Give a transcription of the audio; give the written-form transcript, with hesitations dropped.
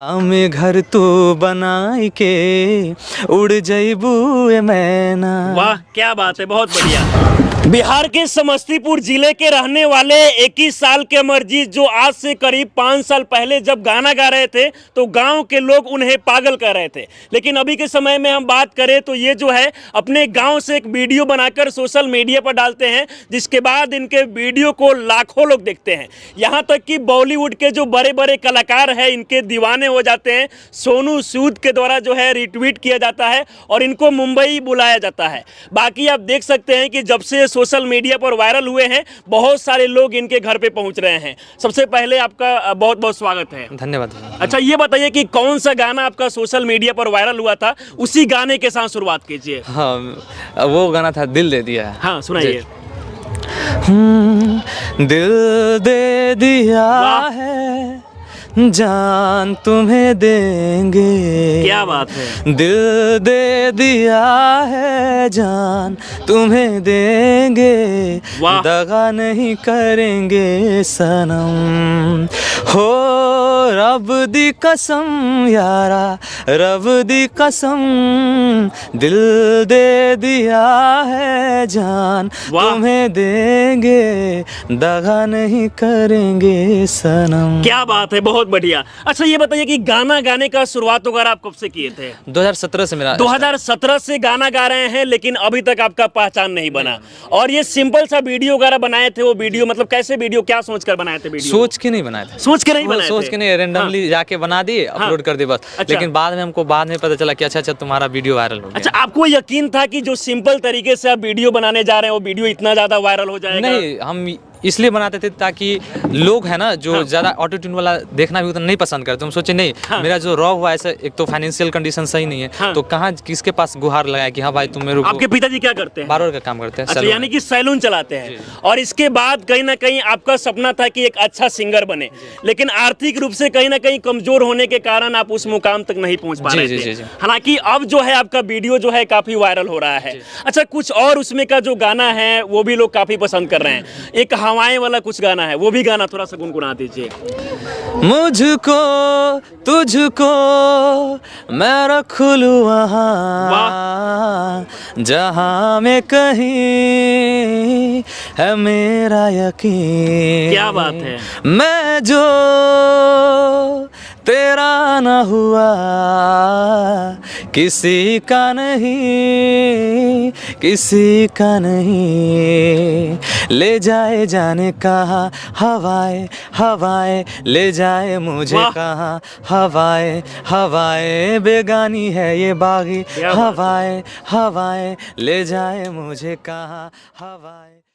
हमें घर तो बनाई के उड़ जइबू मैना। वाह क्या बात है, बहुत बढ़िया। बिहार के समस्तीपुर जिले के रहने वाले 21 साल के अमरजीत, जो आज से करीब 5 साल पहले जब गाना गा रहे थे तो गांव के लोग उन्हें पागल कर रहे थे, लेकिन अभी के समय में हम बात करें तो ये जो है अपने गांव से एक वीडियो बनाकर सोशल मीडिया पर डालते हैं, जिसके बाद इनके वीडियो को लाखों लोग देखते हैं। यहाँ तक कि बॉलीवुड के जो बड़े बड़े कलाकार हैं इनके दीवाने हो जाते हैं। सोनू सूद के द्वारा जो है रिट्वीट किया जाता है और इनको मुंबई बुलाया जाता है। बाकी आप देख सकते हैं कि जब से सोशल मीडिया पर वायरल हुए हैं बहुत सारे लोग इनके घर पे पहुंच रहे हैं। सबसे पहले आपका बहुत बहुत स्वागत है। धन्यवाद। अच्छा ये बताइए कि कौन सा गाना आपका सोशल मीडिया पर वायरल हुआ था, उसी गाने के साथ शुरुआत कीजिए। हाँ, वो गाना था दिल दे दिया है। हाँ सुनाइए। दिल दे दिया है जान तुम्हें देंगे। क्या बात है। दिल दे दिया है जान तुम्हें देंगे, दगा नहीं करेंगे सनम। हो रब दी कसम यारा, रब दी कसम, दिल दे दिया है जान तुम्हें देंगे, दगा नहीं करेंगे सनम। क्या बात है, बहुत बढ़िया। अच्छा ये बताइए कि गाना गाने का शुरुआत वगैरह आप कब से किए थे? 2017 से मेरा। 2017 से गाना गा रहे हैं, लेकिन अभी तक आपका पहचान नहीं बना। और ये सिंपल सा वीडियो वगैरह बनाए थे, वो वीडियो मतलब कैसे वीडियो, क्या सोचकर बनाए थे वीडियो? सोच के नहीं बनाए थे। सोच के नहीं बनाए थे? सोच के नहीं, रेंडमली जाके बना दिए, अपलोड कर दिए बस। अच्छा। लेकिन बाद में हमको बाद में पता चला कि अच्छा तुम्हारा वीडियो वायरल हो गया। अच्छा, आपको यकीन था कि जो सिंपल तरीके से आप वीडियो बनाने जा रहे हैं वो वीडियो इतना ज्यादा वायरल हो जाएगा? नहीं, हम इसलिए बनाते थे ताकि लोग है ना जो ज्यादा ऑटो ट्यून वाला देखना भी उतना नहीं पसंद करते। हम सोचे नहीं, मेरा जो रॉ हुआ ऐसा, एक तो फाइनेंशियल कंडीशन सही नहीं है, तो कहाँ किसके पास गुहार लगाया कि हाँ भाई तुम मेरे को। आपके पिताजी क्या करते हैं? बार्बर का काम करते हैं। अच्छा, यानी कि सैलून चलाते हैं। और इसके बाद कहीं ना कहीं आपका सपना था कि एक अच्छा सिंगर बने, लेकिन आर्थिक रूप से कहीं ना कहीं कमजोर होने के कारण आप उस मुकाम तक नहीं पहुंच पा रहे थे। हालांकि अब जो है आपका वीडियो जो है काफी वायरल हो रहा है। अच्छा, कुछ और उसमें का जो गाना है वो भी लोग काफी पसंद कर रहे हैं। एक हवाएं वाला कुछ गाना है, वो भी गाना थोड़ा सा गुनगुना दीजिए। मुझको तुझको मैं रख लूं वहाँ जहाँ में कहीं है मेरा यकीन। क्या बात है। मैं जो तेरा न हुआ किसी का नहीं, किसी का नहीं, ले जाए जाने कहाँ हवाएं, हवाएं ले जाए मुझे कहाँ, हवाएं, हवाएं बेगानी है ये बागी, हवाएं, हवाएं ले जाए मुझे कहाँ, हवाएं।